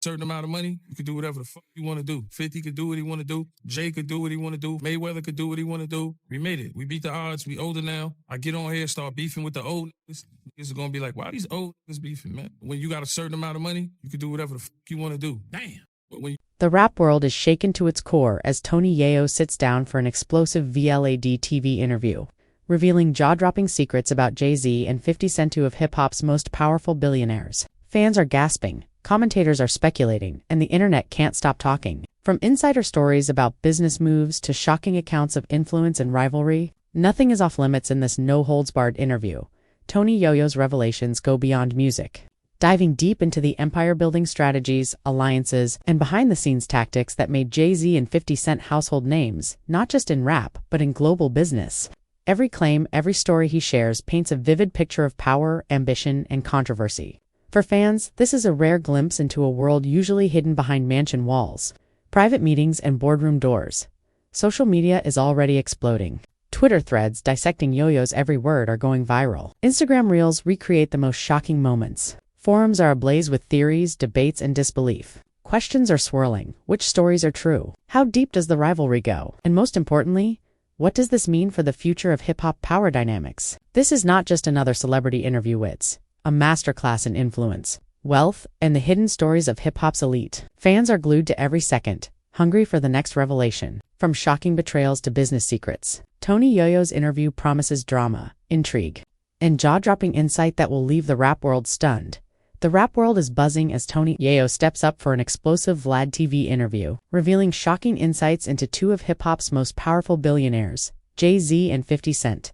certain amount of money, you could do whatever the fuck you want to do. 50 could do what he want to do. Jay could do what he want to do. Mayweather could do what he want to do. We made it. We beat the odds. We older now. I get on here, start beefing with the old niggas. Niggas are going to be like, why these old niggas beefing, man? When you got a certain amount of money, you could do whatever the fuck you want to do. Damn. But when The rap world is shaken to its core as Tony Yayo sits down for an explosive VLAD TV interview, revealing jaw-dropping secrets about Jay-Z and 50 Cent, two of hip-hop's most powerful billionaires. Fans are gasping, commentators are speculating, and the internet can't stop talking. From insider stories about business moves to shocking accounts of influence and rivalry, nothing is off limits in this no-holds-barred interview. Tony Yayo's revelations go beyond music, diving deep into the empire-building strategies, alliances, and behind-the-scenes tactics that made Jay-Z and 50 Cent household names, not just in rap, but in global business. Every claim, every story he shares paints a vivid picture of power, ambition, and controversy. For fans, this is a rare glimpse into a world usually hidden behind mansion walls, private meetings, and boardroom doors. Social media is already exploding. Twitter threads dissecting Yayo's every word are going viral. Instagram reels recreate the most shocking moments. Forums are ablaze with theories, debates, and disbelief. Questions are swirling. Which stories are true? How deep does the rivalry go? And most importantly, what does this mean for the future of hip-hop power dynamics? This is not just another celebrity interview, it's a masterclass in influence, wealth, and the hidden stories of hip-hop's elite. Fans are glued to every second, hungry for the next revelation. From shocking betrayals to business secrets, Tony Yayo's interview promises drama, intrigue, and jaw-dropping insight that will leave the rap world stunned. The rap world is buzzing as Tony Yayo steps up for an explosive Vlad TV interview, revealing shocking insights into two of hip-hop's most powerful billionaires, Jay-Z and 50 Cent.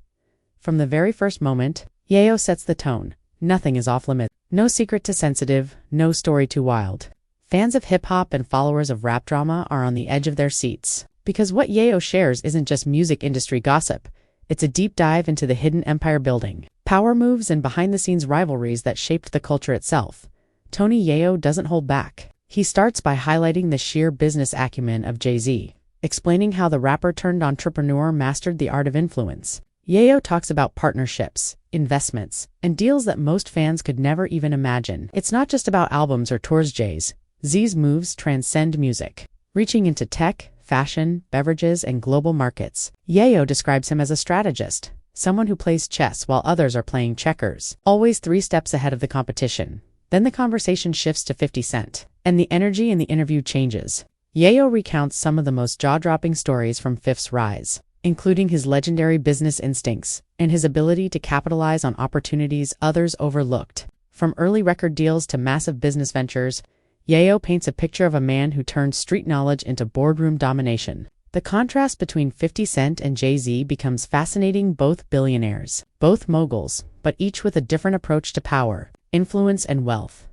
From the very first moment, Yayo sets the tone. Nothing is off-limits. No secret too sensitive, no story too wild. Fans of hip-hop and followers of rap drama are on the edge of their seats, because what Yayo shares isn't just music industry gossip. It's a deep dive into the hidden empire building, power moves, and behind-the-scenes rivalries that shaped the culture itself. Tony Yayo doesn't hold back. He starts by highlighting the sheer business acumen of Jay-Z, explaining how the rapper-turned-entrepreneur mastered the art of influence. Yayo talks about partnerships, investments, and deals that most fans could never even imagine. It's not just about albums or tours. Jay-Z's moves transcend music, reaching into tech, fashion, beverages, and global markets. Yayo describes him as a strategist, someone who plays chess while others are playing checkers, always 3 steps ahead of the competition. Then the conversation shifts to 50 Cent, and the energy in the interview changes. Yayo recounts some of the most jaw-dropping stories from 50's rise, including his legendary business instincts and his ability to capitalize on opportunities others overlooked. From early record deals to massive business ventures, Yayo paints a picture of a man who turned street knowledge into boardroom domination. The contrast between 50 Cent and Jay-Z becomes fascinating. Both billionaires, both moguls, but each with a different approach to power, influence, and wealth.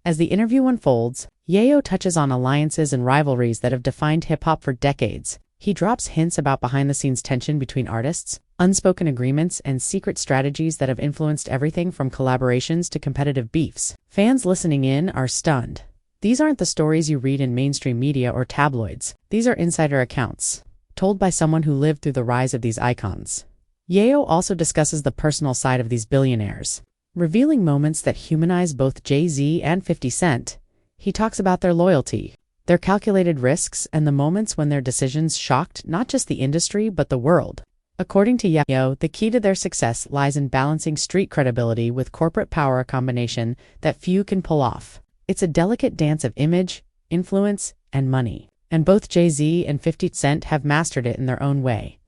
As the interview unfolds, Yayo touches on alliances and rivalries that have defined hip-hop for decades. He drops hints about behind-the-scenes tension between artists, unspoken agreements, and secret strategies that have influenced everything from collaborations to competitive beefs. Fans listening in are stunned. These aren't the stories you read in mainstream media or tabloids. These are insider accounts, told by someone who lived through the rise of these icons. Yayo also discusses the personal side of these billionaires, revealing moments that humanize both Jay-Z and 50 Cent. He talks about their loyalty, their calculated risks, and the moments when their decisions shocked not just the industry but the world. According to Yayo, the key to their success lies in balancing street credibility with corporate power, a combination that few can pull off. It's a delicate dance of image, influence, and money, and both Jay-Z and 50 Cent have mastered it in their own way.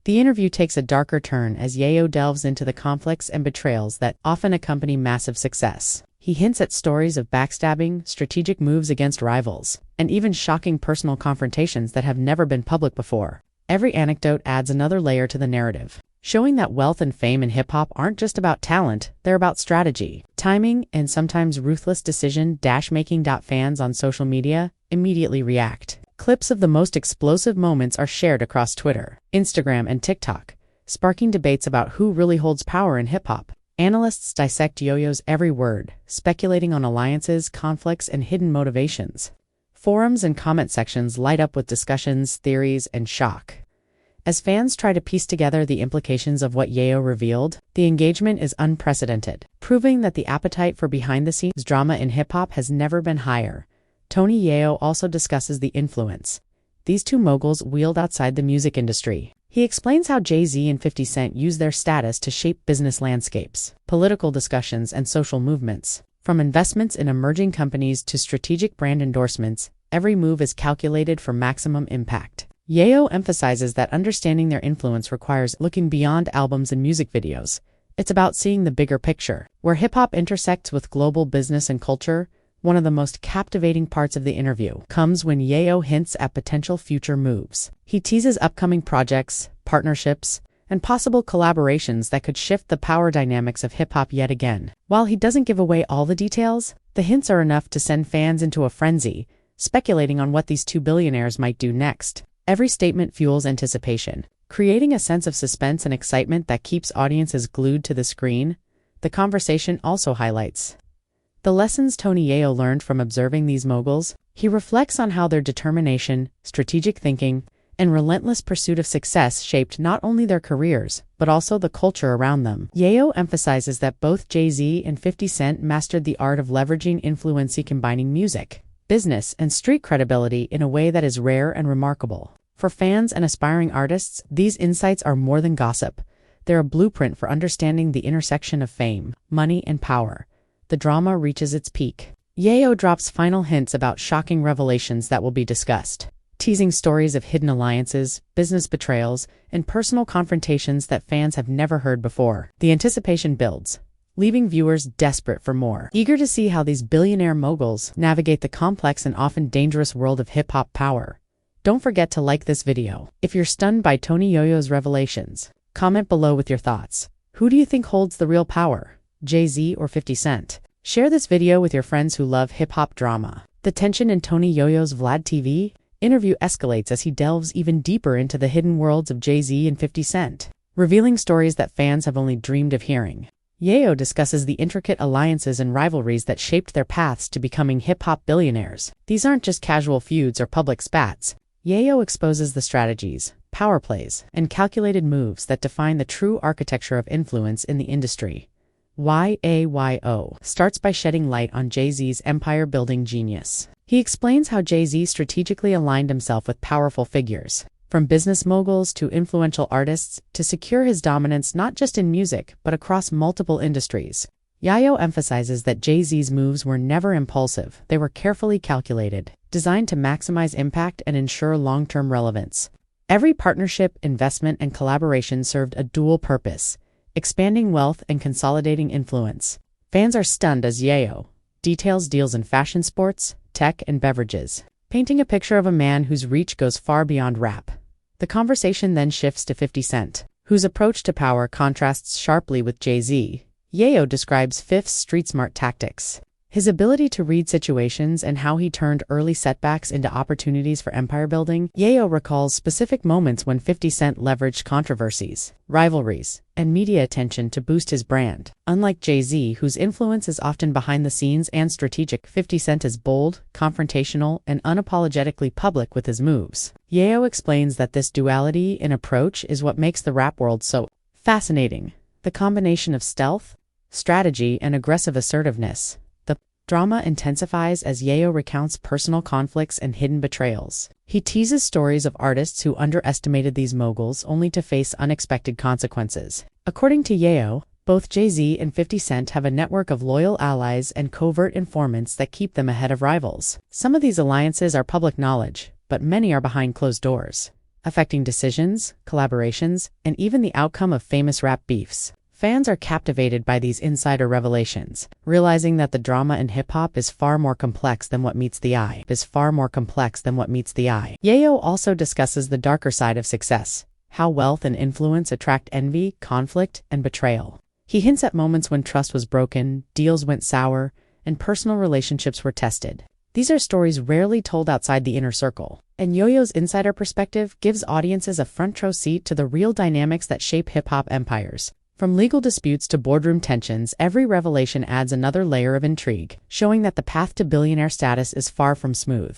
The interview takes a darker turn as Yayo delves into the conflicts and betrayals that often accompany massive success. He hints at stories of backstabbing, strategic moves against rivals, and even shocking personal confrontations that have never been public before. Every anecdote adds another layer to the narrative, showing that wealth and fame in hip-hop aren't just about talent, they're about strategy, timing, and sometimes ruthless decision-making. Fans on social media immediately react. Clips of the most explosive moments are shared across Twitter, Instagram, and TikTok, sparking debates about who really holds power in hip-hop. Analysts dissect Yayo's every word, speculating on alliances, conflicts, and hidden motivations. Forums and comment sections light up with discussions, theories, and shock. As fans try to piece together the implications of what Yayo revealed, the engagement is unprecedented, proving that the appetite for behind-the-scenes drama in hip-hop has never been higher. Tony Yayo also discusses the influence these two moguls wield outside the music industry. He explains how Jay-Z and 50 Cent use their status to shape business landscapes, political discussions, and social movements. From investments in emerging companies to strategic brand endorsements, every move is calculated for maximum impact. Yayo emphasizes that understanding their influence requires looking beyond albums and music videos. It's about seeing the bigger picture. Where hip-hop intersects with global business and culture, one of the most captivating parts of the interview comes when Yayo hints at potential future moves. He teases upcoming projects, partnerships, and possible collaborations that could shift the power dynamics of hip-hop yet again. While he doesn't give away all the details, the hints are enough to send fans into a frenzy, speculating on what these two billionaires might do next. Every statement fuels anticipation, creating a sense of suspense and excitement that keeps audiences glued to the screen. The conversation also highlights the lessons Tony Yayo learned from observing these moguls. He reflects on how their determination, strategic thinking, and relentless pursuit of success shaped not only their careers, but also the culture around them. Yayo emphasizes that both Jay-Z and 50 Cent mastered the art of leveraging influence, combining music, business, and street credibility in a way that is rare and remarkable. For fans and aspiring artists, these insights are more than gossip. They're a blueprint for understanding the intersection of fame, money, and power. The drama reaches its peak. Yayo drops final hints about shocking revelations that will be discussed, teasing stories of hidden alliances, business betrayals, and personal confrontations that fans have never heard before. The anticipation builds, leaving viewers desperate for more, eager to see how these billionaire moguls navigate the complex and often dangerous world of hip-hop power. Don't forget to like this video. If you're stunned by Tony Yayo's revelations, comment below with your thoughts. Who do you think holds the real power, Jay-Z or 50 Cent? Share this video with your friends who love hip-hop drama. The tension in Tony Yayo's Vlad TV interview escalates as he delves even deeper into the hidden worlds of Jay-Z and 50 Cent, revealing stories that fans have only dreamed of hearing. Yayo discusses the intricate alliances and rivalries that shaped their paths to becoming hip-hop billionaires. These aren't just casual feuds or public spats. Yayo exposes the strategies, power plays, and calculated moves that define the true architecture of influence in the industry. Yayo starts by shedding light on Jay-Z's empire-building genius. He explains how Jay-Z strategically aligned himself with powerful figures, from business moguls to influential artists, to secure his dominance not just in music, but across multiple industries. Yayo emphasizes that Jay-Z's moves were never impulsive. They were carefully calculated, designed to maximize impact and ensure long-term relevance. Every partnership, investment, and collaboration served a dual purpose: expanding wealth and consolidating influence. Fans are stunned as Yayo details deals in fashion, sports, tech, and beverages, painting a picture of a man whose reach goes far beyond rap. The conversation then shifts to 50 Cent, whose approach to power contrasts sharply with Jay-Z. Yayo describes Fifth's street-smart tactics, his ability to read situations, and how he turned early setbacks into opportunities for empire building. Yayo recalls specific moments when 50 Cent leveraged controversies, rivalries, and media attention to boost his brand. Unlike Jay-Z, whose influence is often behind the scenes and strategic, 50 Cent is bold, confrontational, and unapologetically public with his moves. Yayo explains that this duality in approach is what makes the rap world so fascinating. The combination of stealth, strategy, and aggressive assertiveness. The drama intensifies as Yayo recounts personal conflicts and hidden betrayals. He teases stories of artists who underestimated these moguls only to face unexpected consequences. According to Yayo, both Jay-Z and 50 Cent have a network of loyal allies and covert informants that keep them ahead of rivals. Some of these alliances are public knowledge, but many are behind closed doors, affecting decisions, collaborations, and even the outcome of famous rap beefs. Fans are captivated by these insider revelations, realizing that the drama in hip-hop is far more complex than what meets the eye. Yayo also discusses the darker side of success, how wealth and influence attract envy, conflict, and betrayal. He hints at moments when trust was broken, deals went sour, and personal relationships were tested. These are stories rarely told outside the inner circle, and Yayo's insider perspective gives audiences a front-row seat to the real dynamics that shape hip-hop empires. From legal disputes to boardroom tensions, every revelation adds another layer of intrigue, showing that the path to billionaire status is far from smooth.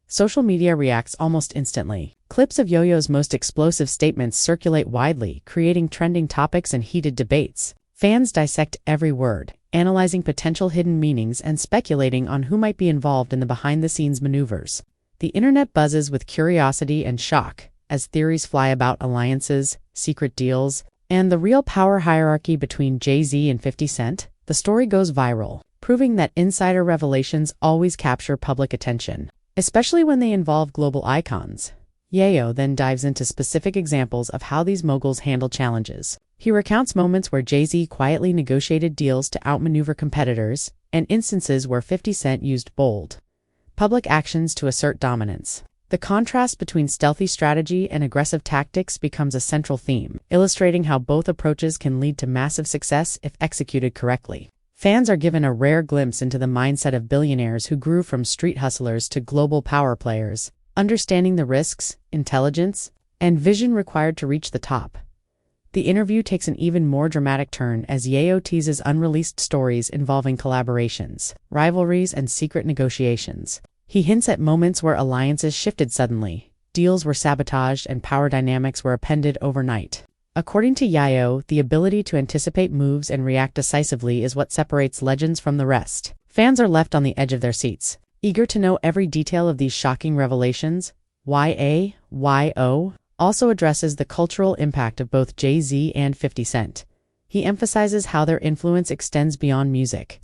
Social media reacts almost instantly. Clips of Yayo's most explosive statements circulate widely, creating trending topics and heated debates. Fans dissect every word, analyzing potential hidden meanings and speculating on who might be involved in the behind-the-scenes maneuvers. The internet buzzes with curiosity and shock as theories fly about alliances, secret deals, and the real power hierarchy between Jay-Z and 50 Cent. The story goes viral, proving that insider revelations always capture public attention, especially when they involve global icons. Yayo then dives into specific examples of how these moguls handle challenges. He recounts moments where Jay-Z quietly negotiated deals to outmaneuver competitors, and instances where 50 Cent used bold, public actions to assert dominance. The contrast between stealthy strategy and aggressive tactics becomes a central theme, illustrating how both approaches can lead to massive success if executed correctly. Fans are given a rare glimpse into the mindset of billionaires who grew from street hustlers to global power players, understanding the risks, intelligence, and vision required to reach the top. The interview takes an even more dramatic turn as Yayo teases unreleased stories involving collaborations, rivalries, and secret negotiations. He hints at moments where alliances shifted suddenly, deals were sabotaged, and power dynamics were upended overnight. According to Yayo, the ability to anticipate moves and react decisively is what separates legends from the rest. Fans are left on the edge of their seats, eager to know every detail of these shocking revelations. Yayo also addresses the cultural impact of both Jay-Z and 50 Cent. He emphasizes how their influence extends beyond music,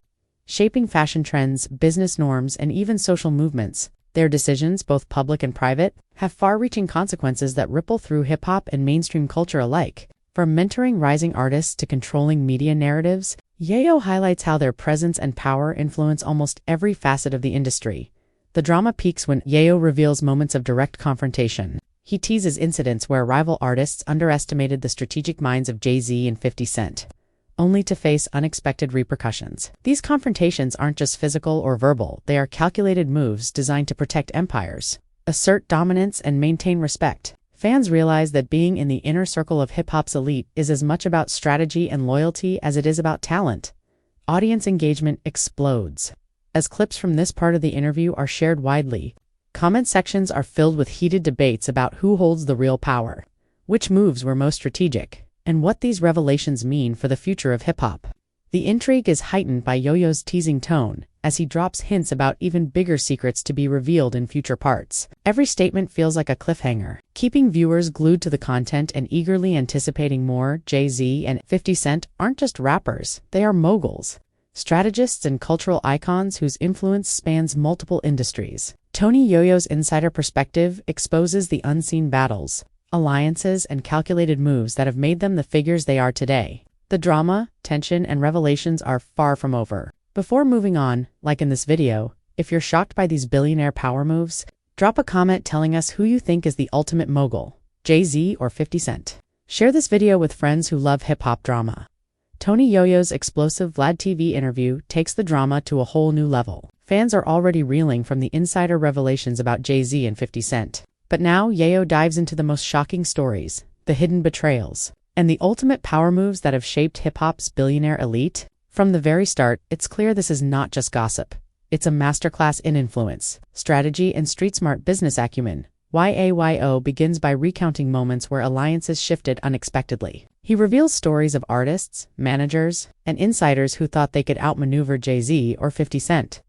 shaping fashion trends, business norms, and even social movements. Their decisions, both public and private, have far-reaching consequences that ripple through hip-hop and mainstream culture alike. From mentoring rising artists to controlling media narratives, Yayo highlights how their presence and power influence almost every facet of the industry. The drama peaks when Yayo reveals moments of direct confrontation. He teases incidents where rival artists underestimated the strategic minds of Jay-Z and 50 Cent, only to face unexpected repercussions. These confrontations aren't just physical or verbal, they are calculated moves designed to protect empires, assert dominance, and maintain respect. Fans realize that being in the inner circle of hip-hop's elite is as much about strategy and loyalty as it is about talent. Audience engagement explodes. As clips from this part of the interview are shared widely, comment sections are filled with heated debates about who holds the real power, which moves were most strategic, and what these revelations mean for the future of hip-hop. The intrigue is heightened by Yayo's teasing tone, as he drops hints about even bigger secrets to be revealed in future parts. Every statement feels like a cliffhanger, keeping viewers glued to the content and eagerly anticipating more. Jay-Z and 50 Cent aren't just rappers, they are moguls, strategists, and cultural icons whose influence spans multiple industries. Tony Yayo's insider perspective exposes the unseen battles, alliances, and calculated moves that have made them the figures they are today. The drama, tension, and revelations are far from over. Before moving on, like in this video, if you're shocked by these billionaire power moves, drop a comment telling us who you think is the ultimate mogul, Jay-Z or 50 Cent. Share this video with friends who love hip-hop drama. Tony Yayo's explosive Vlad TV interview takes the drama to a whole new level. Fans are already reeling from the insider revelations about Jay-Z and 50 Cent. But now Yayo dives into the most shocking stories, the hidden betrayals, and the ultimate power moves that have shaped hip-hop's billionaire elite. From the very start, it's clear this is not just gossip. It's a masterclass in influence, strategy, and street-smart business acumen. Yayo begins by recounting moments where alliances shifted unexpectedly. He reveals stories of artists, managers, and insiders who thought they could outmaneuver Jay-Z or 50 Cent,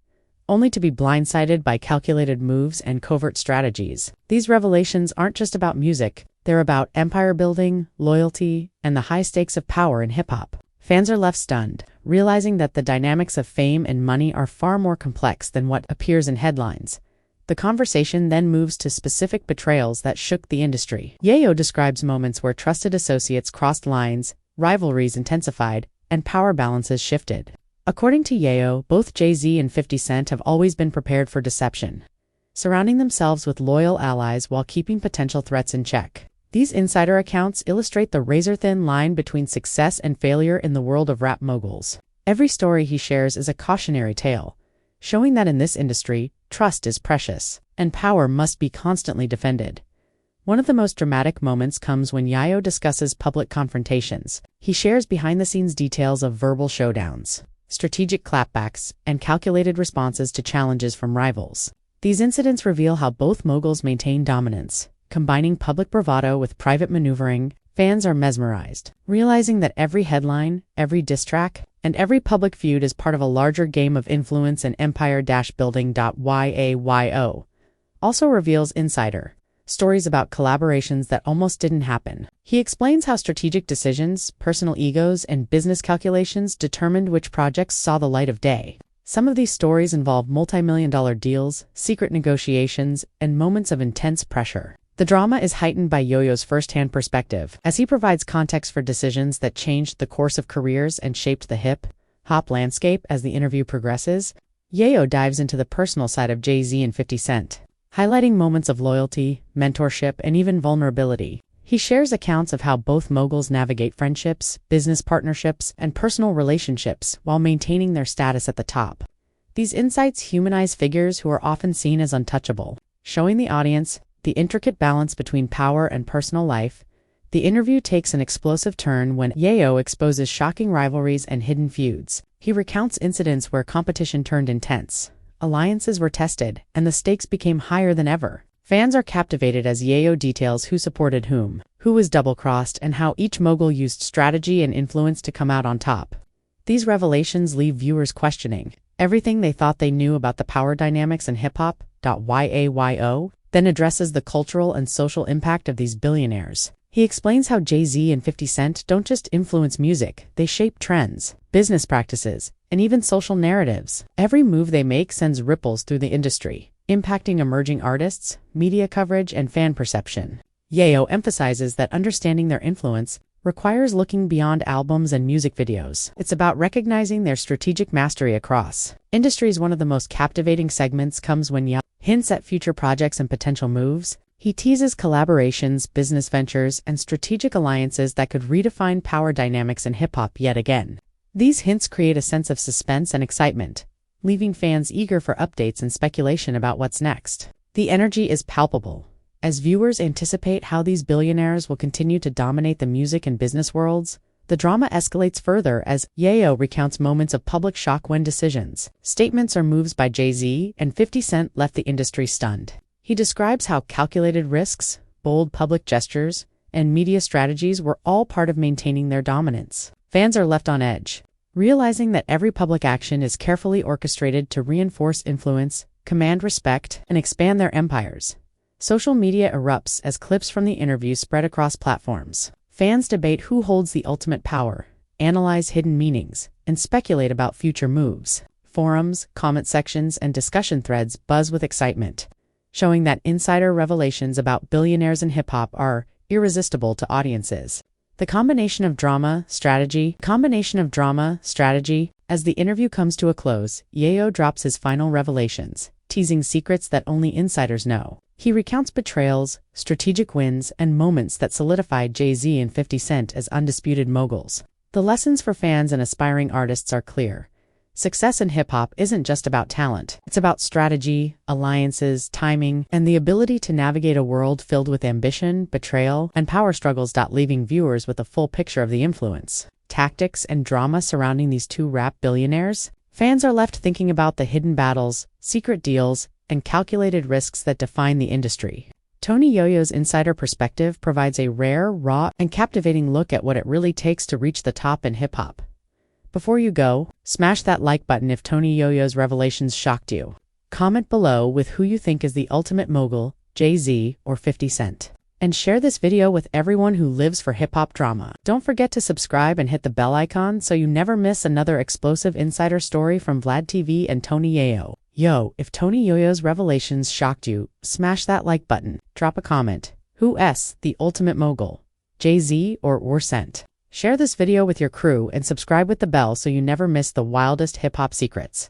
only to be blindsided by calculated moves and covert strategies. These revelations aren't just about music, they're about empire building, loyalty, and the high stakes of power in hip-hop. Fans are left stunned, realizing that the dynamics of fame and money are far more complex than what appears in headlines. The conversation then moves to specific betrayals that shook the industry. Yayo describes moments where trusted associates crossed lines, rivalries intensified, and power balances shifted. According to Yayo, both Jay-Z and 50 Cent have always been prepared for deception, surrounding themselves with loyal allies while keeping potential threats in check. These insider accounts illustrate the razor-thin line between success and failure in the world of rap moguls. Every story he shares is a cautionary tale, showing that in this industry, trust is precious, and power must be constantly defended. One of the most dramatic moments comes when Yayo discusses public confrontations. He shares behind-the-scenes details of verbal showdowns, strategic clapbacks, and calculated responses to challenges from rivals. These incidents reveal how both moguls maintain dominance, combining public bravado with private maneuvering. Fans are mesmerized, realizing that every headline, every diss track, and every public feud is part of a larger game of influence and empire-building. Yayo also reveals insider stories about collaborations that almost didn't happen. He explains how strategic decisions, personal egos, and business calculations determined which projects saw the light of day. Some of these stories involve multi-million-dollar deals, secret negotiations, and moments of intense pressure. The drama is heightened by Yayo's first-hand perspective, as he provides context for decisions that changed the course of careers and shaped the hip-hop landscape. As the interview progresses, Yayo dives into the personal side of Jay-Z and 50 Cent, highlighting moments of loyalty, mentorship, and even vulnerability. He shares accounts of how both moguls navigate friendships, business partnerships, and personal relationships while maintaining their status at the top. These insights humanize figures who are often seen as untouchable, showing the audience the intricate balance between power and personal life. The interview takes an explosive turn when Yayo exposes shocking rivalries and hidden feuds. He recounts incidents where competition turned intense, alliances were tested, and the stakes became higher than ever. Fans are captivated as Yayo details who supported whom, who was double-crossed, and how each mogul used strategy and influence to come out on top. These revelations leave viewers questioning everything they thought they knew about the power dynamics in hip-hop. Yayo then addresses the cultural and social impact of these billionaires. He explains how Jay-Z and 50 Cent don't just influence music, they shape trends, business practices, and even social narratives. Every move they make sends ripples through the industry, impacting emerging artists, media coverage, and fan perception. Yayo emphasizes that understanding their influence requires looking beyond albums and music videos. It's about recognizing their strategic mastery across industries. One of the most captivating segments comes when Yayo hints at future projects and potential moves. He teases collaborations, business ventures, and strategic alliances that could redefine power dynamics in hip-hop yet again. These hints create a sense of suspense and excitement, leaving fans eager for updates and speculation about what's next. The energy is palpable, as viewers anticipate how these billionaires will continue to dominate the music and business worlds. The drama escalates further as Yayo recounts moments of public shock when decisions, statements, or moves by Jay-Z and 50 Cent left the industry stunned. He describes how calculated risks, bold public gestures, and media strategies were all part of maintaining their dominance. Fans are left on edge, realizing that every public action is carefully orchestrated to reinforce influence, command respect, and expand their empires. Social media erupts as clips from the interview spread across platforms. Fans debate who holds the ultimate power, analyze hidden meanings, and speculate about future moves. Forums, comment sections, and discussion threads buzz with excitement, showing that insider revelations about billionaires in hip-hop are irresistible to audiences. The combination of drama, strategy. As the interview comes to a close, Yayo drops his final revelations, teasing secrets that only insiders know. He recounts betrayals, strategic wins, and moments that solidified Jay-Z and 50 Cent as undisputed moguls. The lessons for fans and aspiring artists are clear. Success in hip-hop isn't just about talent. It's about strategy, alliances, timing, and the ability to navigate a world filled with ambition, betrayal, and power struggles. Leaving viewers with a full picture of the influence, tactics, and drama surrounding these two rap billionaires. Fans are left thinking about the hidden battles, secret deals, and calculated risks that define the industry. Tony Yayo's insider perspective provides a rare, raw, and captivating look at what it really takes to reach the top in hip-hop. Before you go, smash that like button if Tony Yayo's revelations shocked you. Comment below with who you think is the ultimate mogul, Jay-Z or 50 Cent. And share this video with everyone who lives for hip-hop drama. Don't forget to subscribe and hit the bell icon so you never miss another explosive insider story from Vlad TV and Tony Yayo. If Tony Yayo's revelations shocked you, smash that like button. Drop a comment. Who's the ultimate mogul, Jay-Z or Cent? Share this video with your crew and subscribe with the bell so you never miss the wildest hip-hop secrets.